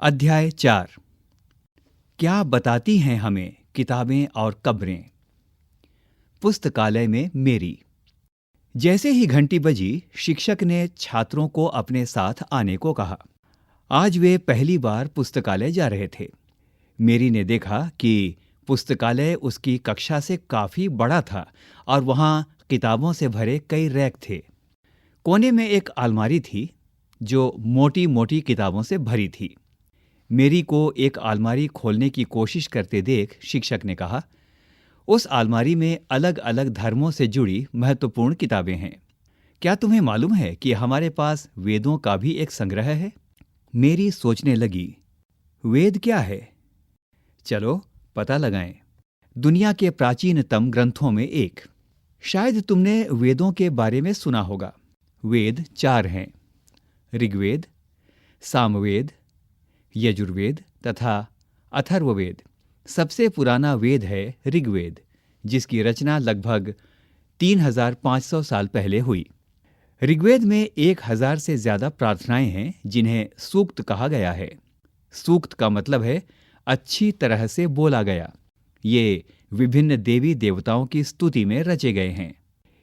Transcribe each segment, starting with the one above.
अध्याय 4। क्या बताती हैं हमें किताबें और कब्रें। पुस्तकालय में मेरी। जैसे ही घंटी बजी, शिक्षक ने छात्रों को अपने साथ आने को कहा। आज वे पहली बार पुस्तकालय जा रहे थे। मेरी ने देखा कि पुस्तकालय उसकी कक्षा से काफी बड़ा था और वहां किताबों से भरे कई रैक थे। कोने में एक अलमारी थी जो मोटी मोटी किताबों से भरी थी। मेरी को एक अलमारी खोलने की कोशिश करते देख शिक्षक ने कहा, उस अलमारी में अलग अलग धर्मों से जुड़ी महत्वपूर्ण किताबें हैं। क्या तुम्हें मालूम है कि हमारे पास वेदों का भी एक संग्रह है? मेरी सोचने लगी, वेद क्या है? चलो पता लगाएं। दुनिया के प्राचीनतम ग्रंथों में एक। शायद तुमने वेदों के बारे में सुना होगा। वेद 4 हैं: ऋग्वेद, सामवेद, यजुर्वेद तथा अथर्ववेद। सबसे पुराना वेद है ऋग्वेद, जिसकी रचना लगभग 3500 साल पहले हुई। ऋग्वेद में 1000 से ज्यादा प्रार्थनाएं हैं जिन्हें सूक्त कहा गया है। सूक्त का मतलब है अच्छी तरह से बोला गया। ये विभिन्न देवी देवताओं की स्तुति में रचे गए हैं।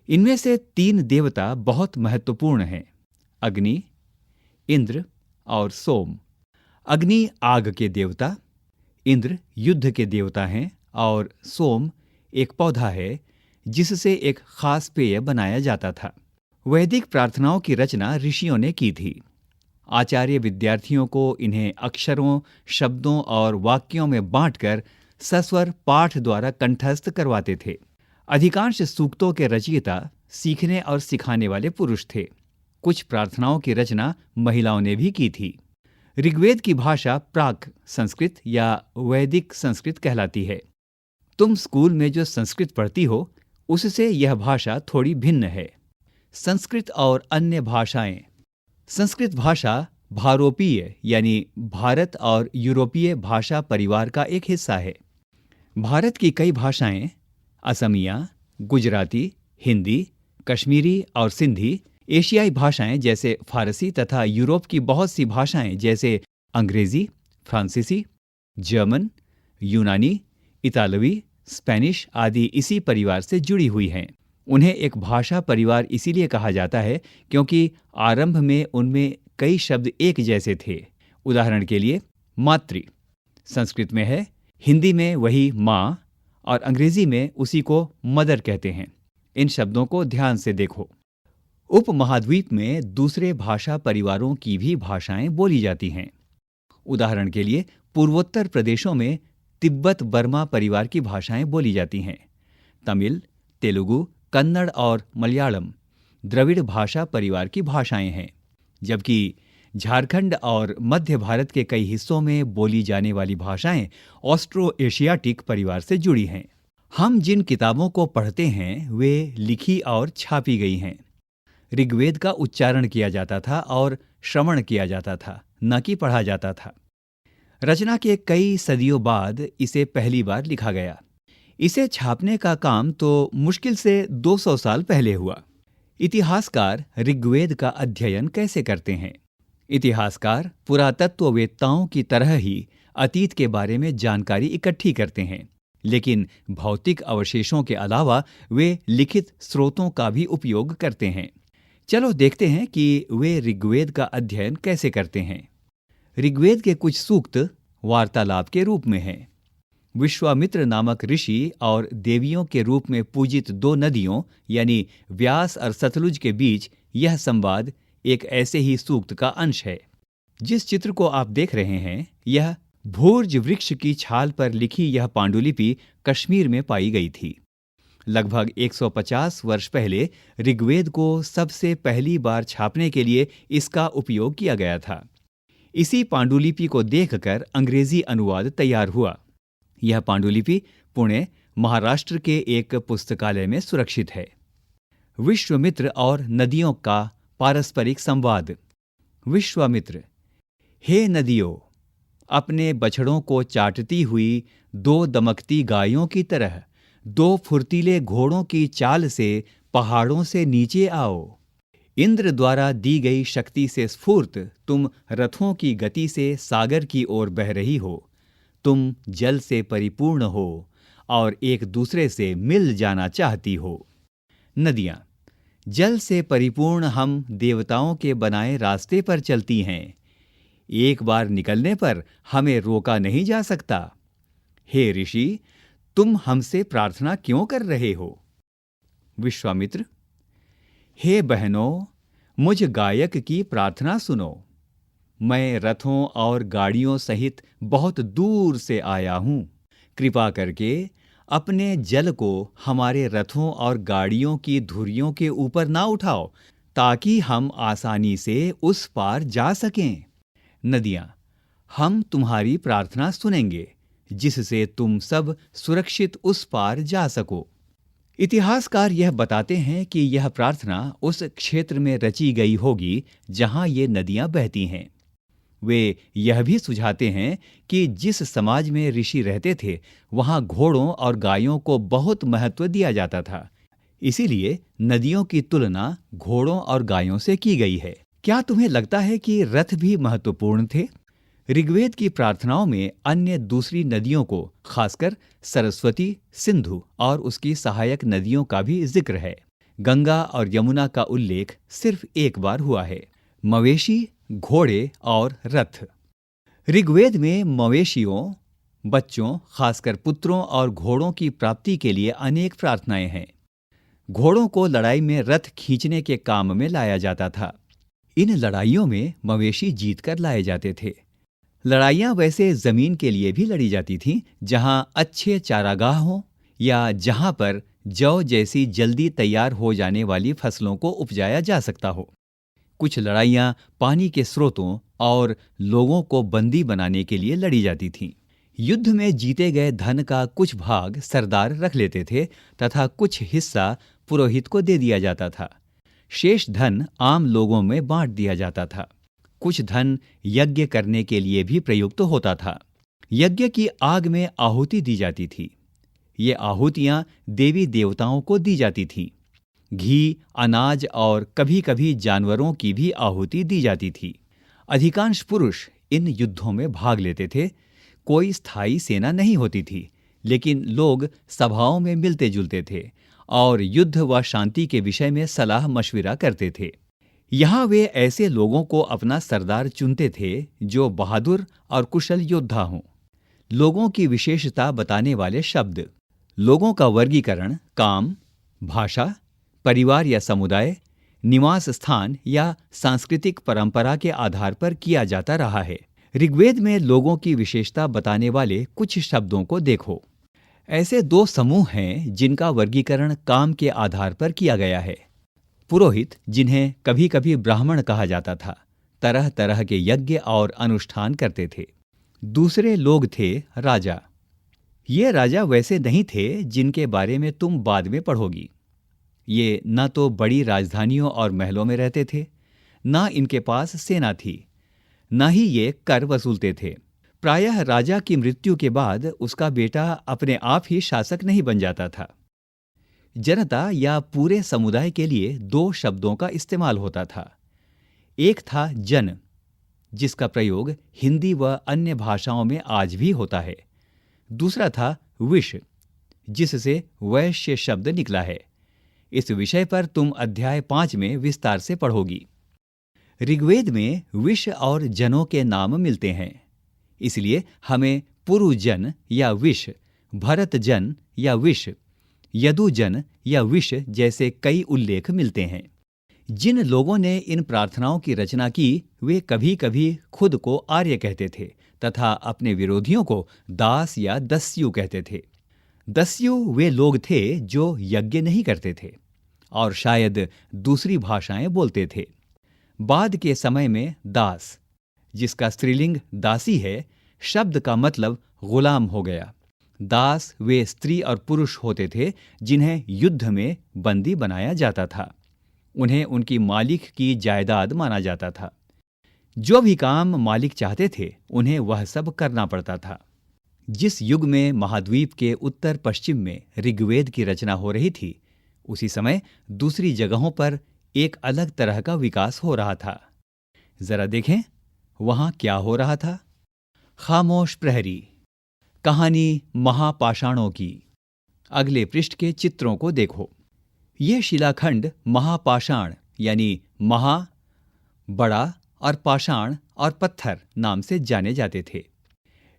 इनमें से 3 देवता बहुत महत्वपूर्ण हैं: अग्नि, इंद्र और सोम। अग्नि आग के देवता, इंद्र युद्ध के देवता हैं और सोम एक पौधा है जिससे एक खास पेय बनाया जाता था। वैदिक प्रार्थनाओं की रचना ऋषियों ने की थी। आचार्य विद्यार्थियों को इन्हें अक्षरों, शब्दों और वाक्यों में बांटकर सस्वर पाठ द्वारा कंठस्थ करवाते थे। अधिकांश सूक्तों के रचयिता सीखने और सिखाने वाले पुरुष थे। कुछ प्रार्थनाओं की रचना महिलाओं ने भी की थी। ऋग्वेद की भाषा प्राक संस्कृत या वैदिक संस्कृत कहलाती है। तुम स्कूल में जो संस्कृत पढ़ती हो उससे यह भाषा थोड़ी भिन्न है। संस्कृत और अन्य भाषाएं। संस्कृत भाषा भारोपीय यानी भारत और यूरोपीय भाषा परिवार का एक हिस्सा है। भारत की कई भाषाएं असमिया, गुजराती, हिंदी, कश्मीरी और सिंधी, एशियाई भाषाएं जैसे फारसी तथा यूरोप की बहुत सी भाषाएं जैसे अंग्रेजी, फ्रांसीसी, जर्मन, यूनानी, इतालवी, स्पेनिश आदि इसी परिवार से जुड़ी हुई हैं। उन्हें एक भाषा परिवार इसीलिए कहा जाता है क्योंकि आरंभ में उनमें कई शब्द एक जैसे थे। उदाहरण के लिए मातृ संस्कृत में है, हिंदी में वही माँ और अंग्रेजी में उसी को मदर कहते हैं। इन शब्दों को ध्यान से देखो। उपमहाद्वीप में दूसरे भाषा परिवारों की भी भाषाएं बोली जाती हैं। उदाहरण के लिए पूर्वोत्तर प्रदेशों में तिब्बत बर्मा परिवार की भाषाएं बोली जाती हैं। तमिल, तेलुगु, कन्नड़ और मलयालम द्रविड़ भाषा परिवार की भाषाएं हैं, जबकि झारखंड और मध्य भारत के कई हिस्सों में बोली जाने वाली भाषाएं ऑस्ट्रो एशियाटिक परिवार से जुड़ी हैं। हम जिन किताबों को पढ़ते हैं वे लिखी और छापी गई हैं। ऋग्वेद का उच्चारण किया जाता था और श्रवण किया जाता था, न कि पढ़ा जाता था। रचना के कई सदियों बाद इसे पहली बार लिखा गया। इसे छापने का काम तो मुश्किल से 200 साल पहले हुआ। इतिहासकार ऋग्वेद का अध्ययन कैसे करते हैं? इतिहासकार पुरातत्ववेत्ताओं की तरह ही अतीत के बारे में जानकारी इकट्ठी करते हैं, लेकिन भौतिक अवशेषों के अलावा वे लिखित स्रोतों का भी उपयोग करते हैं। चलो देखते हैं कि वे ऋग्वेद का अध्ययन कैसे करते हैं। ऋग्वेद के कुछ सूक्त वार्तालाप के रूप में हैं। विश्वामित्र नामक ऋषि और देवियों के रूप में पूजित 2 नदियों यानी व्यास और सतलुज के बीच यह संवाद एक ऐसे ही सूक्त का अंश है। जिस चित्र को आप देख रहे हैं यह भूर्ज वृक्ष की छाल पर लिखी यह पांडुलिपि कश्मीर में पाई गई थी। लगभग 150 वर्ष पहले ऋग्वेद को सबसे पहली बार छापने के लिए इसका उपयोग किया गया था। इसी पांडुलिपि को देखकर अंग्रेजी अनुवाद तैयार हुआ। यह पांडुलिपि पुणे, महाराष्ट्र के एक पुस्तकालय में सुरक्षित है। विश्वामित्र और नदियों का पारस्परिक संवाद। विश्वामित्र: हे नदियों, अपने बछड़ों को चाटती हुई 2 दमकती गायों की तरह 2 फुर्तीले घोड़ों की चाल से पहाड़ों से नीचे आओ। इंद्र द्वारा दी गई शक्ति से स्फूर्त तुम रथों की गति से सागर की ओर बह रही हो। तुम जल से परिपूर्ण हो और एक दूसरे से मिल जाना चाहती हो। नदियां, जल से परिपूर्ण हम देवताओं के बनाए रास्ते पर चलती हैं। एक बार निकलने पर हमें रोका नहीं जा सकता। हे ऋषि, तुम हमसे प्रार्थना क्यों कर रहे हो? विश्वामित्र, हे बहनों, मुझ गायक की प्रार्थना सुनो। मैं रथों और गाड़ियों सहित बहुत दूर से आया हूँ। कृपा करके अपने जल को हमारे रथों और गाड़ियों की धुरियों के ऊपर ना उठाओ, ताकि हम आसानी से उस पार जा सकें। नदियाँ, हम तुम्हारी प्रार्थना सुनेंगे, जिससे तुम सब सुरक्षित उस पार जा सको। इतिहासकार यह बताते हैं कि यह प्रार्थना उस क्षेत्र में रची गई होगी जहां ये नदियां बहती हैं। वे यह भी सुझाते हैं कि जिस समाज में ऋषि रहते थे, वहां घोड़ों और गायों को बहुत महत्व दिया जाता था। इसीलिए नदियों की तुलना घोड़ों और गायों से की गई है। क्या तुम्हें लगता है कि रथ भी महत्वपूर्ण थे? ऋग्वेद की प्रार्थनाओं में अन्य दूसरी नदियों को, खासकर सरस्वती, सिंधु और उसकी सहायक नदियों का भी जिक्र है। गंगा और यमुना का उल्लेख सिर्फ एक बार हुआ है। मवेशी, घोड़े और रथ। ऋग्वेद में मवेशियों, बच्चों, खासकर पुत्रों और घोड़ों की प्राप्ति के लिए अनेक प्रार्थनाएं हैं। घोड़ों को लड़ाई में रथ खींचने के काम में लाया जाता था। इन लड़ाइयों में मवेशी जीतकर लाए जाते थे। लड़ाइयाँ वैसे जमीन के लिए भी लड़ी जाती थीं, जहाँ अच्छे चारागाह हों या जहाँ पर जौ जैसी जल्दी तैयार हो जाने वाली फसलों को उपजाया जा सकता हो। कुछ लड़ाइयाँ पानी के स्रोतों और लोगों को बंदी बनाने के लिए लड़ी जाती थीं। युद्ध में जीते गए धन का कुछ भाग सरदार रख लेते थे तथा कुछ हिस्सा पुरोहित को दे दिया जाता था। शेष धन आम लोगों में बांट दिया जाता था। कुछ धन यज्ञ करने के लिए भी प्रयुक्त होता था। यज्ञ की आग में आहुति दी जाती थी। ये आहुतियां देवी देवताओं को दी जाती थीं। घी, अनाज और कभी-कभी जानवरों की भी आहुति दी जाती थी। अधिकांश पुरुष इन युद्धों में भाग लेते थे। कोई स्थायी सेना नहीं होती थी, लेकिन लोग सभाओं में मिलते जुलते थे और युद्ध व शांति के विषय में सलाह मशविरा करते थे। यहाँ वे ऐसे लोगों को अपना सरदार चुनते थे जो बहादुर और कुशल योद्धा हों। लोगों की विशेषता बताने वाले शब्द। लोगों का वर्गीकरण काम, भाषा, परिवार या समुदाय, निवास स्थान या सांस्कृतिक परंपरा के आधार पर किया जाता रहा है। ऋग्वेद में लोगों की विशेषता बताने वाले कुछ शब्दों को देखो। ऐसे दो समूह हैं जिनका वर्गीकरण काम के आधार पर किया गया है। पुरोहित, जिन्हें कभी कभी ब्राह्मण कहा जाता था, तरह तरह के यज्ञ और अनुष्ठान करते थे। दूसरे लोग थे राजा। ये राजा वैसे नहीं थे जिनके बारे में तुम बाद में पढ़ोगी। ये न तो बड़ी राजधानियों और महलों में रहते थे, न इनके पास सेना थी, न ही ये कर वसूलते थे। प्रायः राजा की मृत्यु के बाद उसका बेटा अपने आप ही शासक नहीं बन जाता था। जनता या पूरे समुदाय के लिए दो शब्दों का इस्तेमाल होता था। एक था जन, जिसका प्रयोग हिंदी व अन्य भाषाओं में आज भी होता है। दूसरा था विश, जिससे वैश्य शब्द निकला है। इस विषय पर तुम अध्याय 5 में विस्तार से पढ़ोगी। ऋग्वेद में विश और जनों के नाम मिलते हैं, इसलिए हमें पुरुजन या विश, भरतजन या विश, यदुजन या विश जैसे कई उल्लेख मिलते हैं। जिन लोगों ने इन प्रार्थनाओं की रचना की, वे कभी कभी खुद को आर्य कहते थे तथा अपने विरोधियों को दास या दस्यु कहते थे। दस्यु वे लोग थे जो यज्ञ नहीं करते थे और शायद दूसरी भाषाएं बोलते थे। बाद के समय में दास, जिसका स्त्रीलिंग दासी है, शब्द का मतलब गुलाम हो गया। दास वे स्त्री और पुरुष होते थे जिन्हें युद्ध में बंदी बनाया जाता था। उन्हें उनकी मालिक की जायदाद माना जाता था। जो भी काम मालिक चाहते थे, उन्हें वह सब करना पड़ता था। जिस युग में महाद्वीप के उत्तर पश्चिम में ऋग्वेद की रचना हो रही थी, उसी समय दूसरी जगहों पर एक अलग तरह का विकास हो रहा था। जरा देखें वहां क्या हो रहा था। खामोश प्रहरी, कहानी महापाषाणों की। अगले पृष्ठ के चित्रों को देखो। ये शिलाखंड महापाषाण यानी महा बड़ा और पाषाण और पत्थर नाम से जाने जाते थे।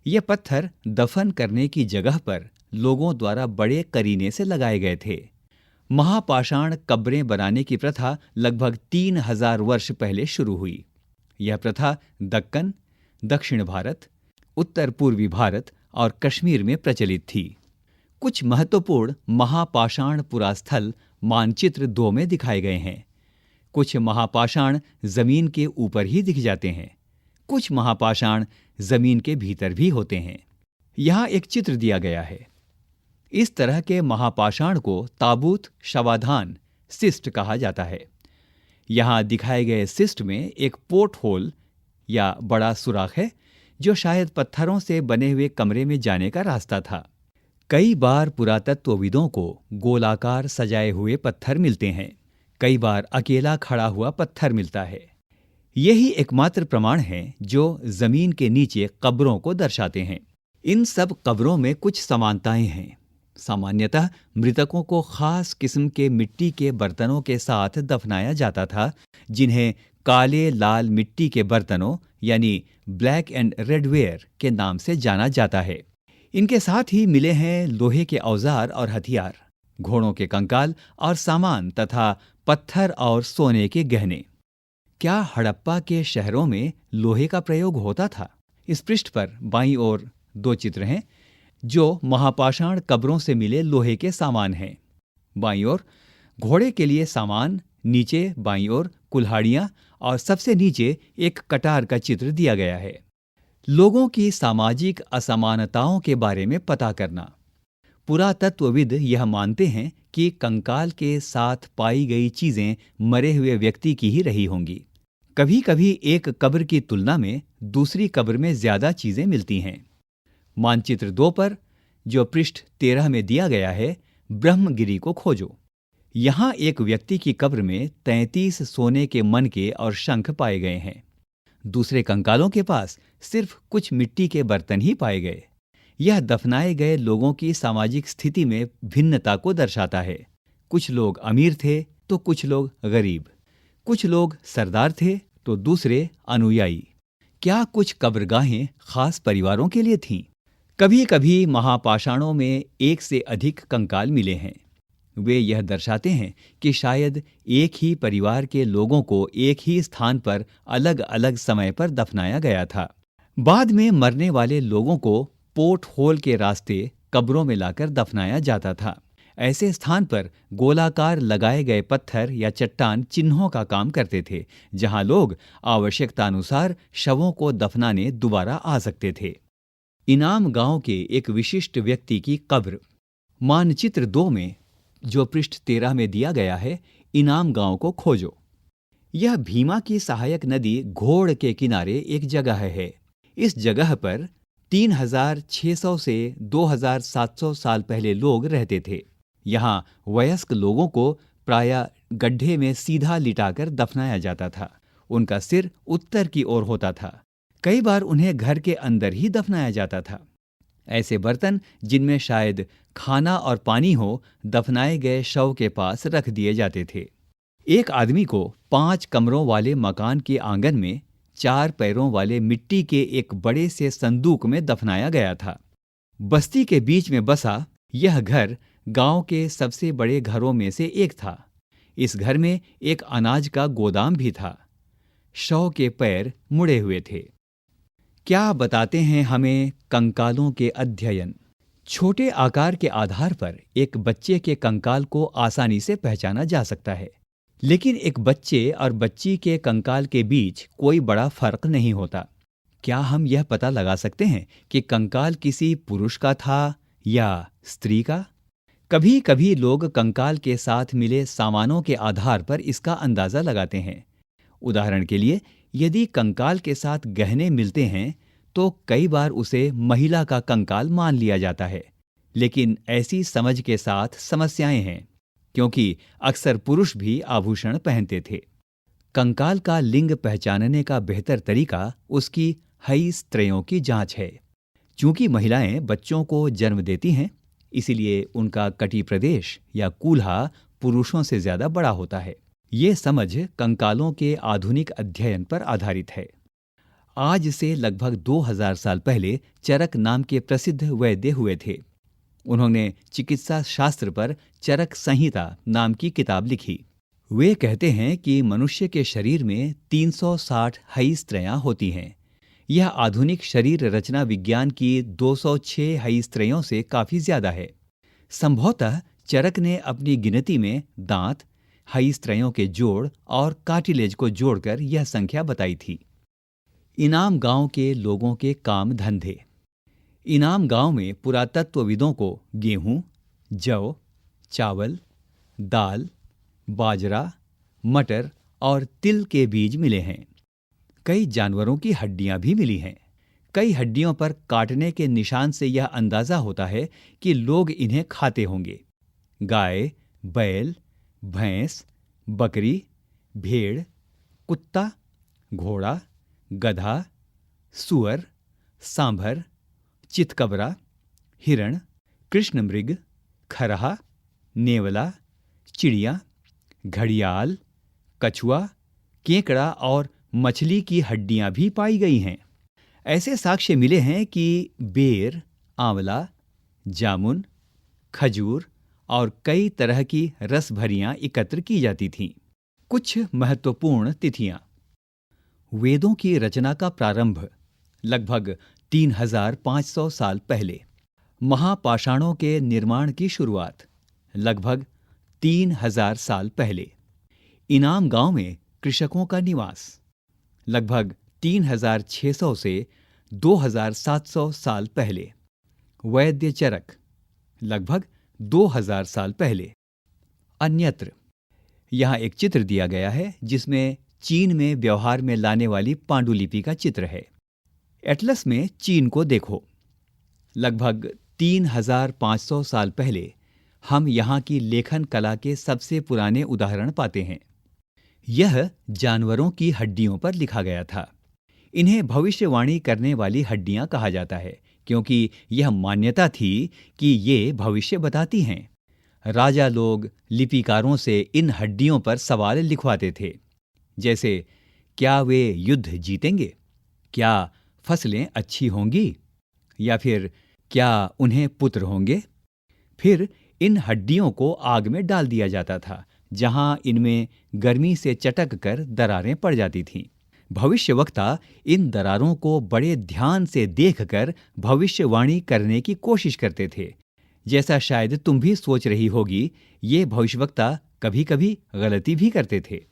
ये पत्थर दफन करने की जगह पर लोगों द्वारा बड़े करीने से लगाए गए थे। महापाषाण कब्रें बनाने की प्रथा लगभग 3000 वर्ष पहले शुरू हुई। यह प्रथा दक्कन, दक्षिण भारत, उत्तर पूर्वी भारत और कश्मीर में प्रचलित थी। कुछ महत्वपूर्ण महापाषाण पुरास्थल मानचित्र 2 में दिखाए गए हैं। कुछ महापाषाण जमीन के ऊपर ही दिख जाते हैं, कुछ महापाषाण जमीन के भीतर भी होते हैं। यहाँ एक चित्र दिया गया है। इस तरह के महापाषाण को ताबूत शवाधान सिस्ट कहा जाता है। यहाँ दिखाए गए सिस्ट में एक पोर्ट होल या बड़ा सुराख है, जो शायद पत्थरों से बने हुए कमरे में जाने का रास्ता था। कई बार पुरातत्वविदों को गोलाकार सजाए हुए पत्थर मिलते हैं, कई बार अकेला खड़ा हुआ पत्थर मिलता है। यही एकमात्र प्रमाण है जो जमीन के नीचे कब्रों को दर्शाते हैं। इन सब कब्रों में कुछ समानताएं हैं। सामान्यतः मृतकों को खास किस्म के मिट्टी के बर्तनों के साथ दफनाया जाता था, जिन्हें काले लाल मिट्टी के बर्तनों यानी ब्लैक एंड रेडवेयर के नाम से जाना जाता है। इनके साथ ही मिले हैं लोहे के औजार और हथियार, घोड़ों के कंकाल और सामान तथा पत्थर और सोने के गहने। क्या हड़प्पा के शहरों में लोहे का प्रयोग होता था? इस पृष्ठ पर बाईं ओर 2 चित्र हैं जो महापाषाण कब्रों से मिले लोहे के सामान हैं। बाईं ओर घोड़े के लिए सामान, नीचे बाईं ओर कुल्हाड़ियां और सबसे नीचे एक कटार का चित्र दिया गया है। लोगों की सामाजिक असमानताओं के बारे में पता करना। पुरातत्वविद यह मानते हैं कि कंकाल के साथ पाई गई चीजें मरे हुए व्यक्ति की ही रही होंगी। कभी कभी एक कब्र की तुलना में दूसरी कब्र में ज्यादा चीजें मिलती हैं। मानचित्र 2 पर जो पृष्ठ 13 में दिया गया है, ब्रह्मगिरी को खोजो। यहाँ एक व्यक्ति की कब्र में 33 सोने के मनके और शंख पाए गए हैं। दूसरे कंकालों के पास सिर्फ कुछ मिट्टी के बर्तन ही पाए गए। यह दफनाए गए लोगों की सामाजिक स्थिति में भिन्नता को दर्शाता है। कुछ लोग अमीर थे तो कुछ लोग गरीब, कुछ लोग सरदार थे तो दूसरे अनुयायी। क्या कुछ कब्रगाहें खास परिवारों के लिए थीं? कभी कभी महापाषाणों में एक से अधिक कंकाल मिले हैं। वे यह दर्शाते हैं कि शायद एक ही परिवार के लोगों को एक ही स्थान पर अलग अलग समय पर दफनाया गया था। बाद में मरने वाले लोगों को पोर्ट होल के रास्ते कब्रों में लाकर दफनाया जाता था। ऐसे स्थान पर गोलाकार लगाए गए पत्थर या चट्टान चिन्हों का काम करते थे, जहां लोग आवश्यकतानुसार शवों को दफनाने दोबारा आ सकते थे। इनाम गांव के एक विशिष्ट व्यक्ति की कब्र। मानचित्र 2 में जो पृष्ठ 13 में दिया गया है, इनाम गांव को खोजो। यह भीमा की सहायक नदी घोड़ के किनारे एक जगह है। इस जगह पर 3600 से 2700 साल पहले लोग रहते थे। यहाँ वयस्क लोगों को प्रायः गड्ढे में सीधा लिटाकर दफनाया जाता था। उनका सिर उत्तर की ओर होता था। कई बार उन्हें घर के अंदर ही दफनाया जाता था। ऐसे बर्तन जिनमें शायद खाना और पानी हो, दफनाए गए शव के पास रख दिए जाते थे। एक आदमी को 5 कमरों वाले मकान के आंगन में 4 पैरों वाले मिट्टी के एक बड़े से संदूक में दफनाया गया था। बस्ती के बीच में बसा यह घर गांव के सबसे बड़े घरों में से एक था। इस घर में एक अनाज का गोदाम भी था। शव के पैर मुड़े हुए थे। क्या बताते हैं हमें कंकालों के अध्ययन? छोटे आकार के आधार पर एक बच्चे के कंकाल को आसानी से पहचाना जा सकता है, लेकिन एक बच्चे और बच्ची के कंकाल के बीच कोई बड़ा फर्क नहीं होता। क्या हम यह पता लगा सकते हैं कि कंकाल किसी पुरुष का था या स्त्री का? कभी कभी लोग कंकाल के साथ मिले सामानों के आधार पर इसका अंदाजा लगाते हैं। उदाहरण के लिए, यदि कंकाल के साथ गहने मिलते हैं तो कई बार उसे महिला का कंकाल मान लिया जाता है, लेकिन ऐसी समझ के साथ समस्याएं हैं। क्योंकि अक्सर पुरुष भी आभूषण पहनते थे। कंकाल का लिंग पहचानने का बेहतर तरीका उसकी हई स्त्रियों की जांच है। चूंकि महिलाएं बच्चों को जन्म देती हैं, इसीलिए उनका कटी प्रदेश या कूल्हा पुरुषों से ज्यादा बड़ा होता है। ये समझ कंकालों के आधुनिक अध्ययन पर आधारित है। आज से लगभग 2000 साल पहले चरक नाम के प्रसिद्ध वैद्य हुए थे। उन्होंने चिकित्सा शास्त्र पर चरक संहिता नाम की किताब लिखी। वे कहते हैं कि मनुष्य के शरीर में 360 हई स्त्रियां होती हैं। यह आधुनिक शरीर रचना विज्ञान की 206 हई स्त्रियों से काफी ज्यादा है। संभवतः चरक ने अपनी गिनती में दांत, हई स्त्रियों के जोड़ और कार्टिलेज को जोड़कर यह संख्या बताई थी। इनाम गांव के लोगों के काम धंधे। इनाम गांव में पुरातत्वविदों को गेहूं, जौ, चावल, दाल, बाजरा, मटर और तिल के बीज मिले हैं। कई जानवरों की हड्डियां भी मिली हैं। कई हड्डियों पर काटने के निशान से यह अंदाजा होता है कि लोग इन्हें खाते होंगे। गाय, बैल, भैंस, बकरी, भेड़, कुत्ता, घोड़ा, गधा, सुअर, सांभर, चितकबरा, हिरण, कृष्णमृग, खरहा, नेवला, चिड़िया, घड़ियाल, कछुआ, केकड़ा और मछली की हड्डियां भी पाई गई हैं। ऐसे साक्ष्य मिले हैं कि बेर, आंवला, जामुन, खजूर और कई तरह की रस भरियां एकत्र की जाती थीं। कुछ महत्वपूर्ण तिथियां। वेदों की रचना का प्रारंभ लगभग 3500 साल पहले। महापाषाणों के निर्माण की शुरुआत लगभग 3000 साल पहले। इनाम गांव में कृषकों का निवास लगभग 3600 से 2700 साल पहले। वैद्य चरक लगभग 2000 साल पहले। अन्यत्र यहाँ एक चित्र दिया गया है जिसमें चीन में व्यवहार में लाने वाली पांडुलिपि का चित्र है। एटलस में चीन को देखो। लगभग 3500 साल पहले हम यहाँ की लेखन कला के सबसे पुराने उदाहरण पाते हैं। यह जानवरों की हड्डियों पर लिखा गया था। इन्हें भविष्यवाणी करने वाली हड्डियां कहा जाता है, क्योंकि यह मान्यता थी कि ये भविष्य बताती हैं। राजा लोग लिपिकारों से इन हड्डियों पर सवाल लिखवाते थे, जैसे क्या वे युद्ध जीतेंगे, क्या फसलें अच्छी होंगी, या फिर क्या उन्हें पुत्र होंगे। फिर इन हड्डियों को आग में डाल दिया जाता था, जहां इनमें गर्मी से चटक कर दरारें पड़ जाती थीं। भविष्यवक्ता इन दरारों को बड़े ध्यान से देखकर भविष्यवाणी करने की कोशिश करते थे। जैसा शायद तुम भी सोच रही होगी, ये भविष्यवक्ता कभी-कभी गलती भी करते थे।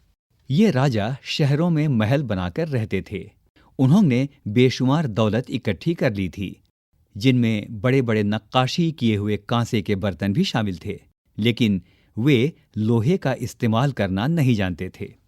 ये राजा शहरों में महल बनाकर रहते थे। उन्होंने बेशुमार दौलत इकट्ठी कर ली थी, जिनमें बड़े-बड़े नक्काशी किए हुए कांसे के बर्तन भी शामिल थे, लेकिन वे लोहे का इस्तेमाल करना नहीं जानते थे।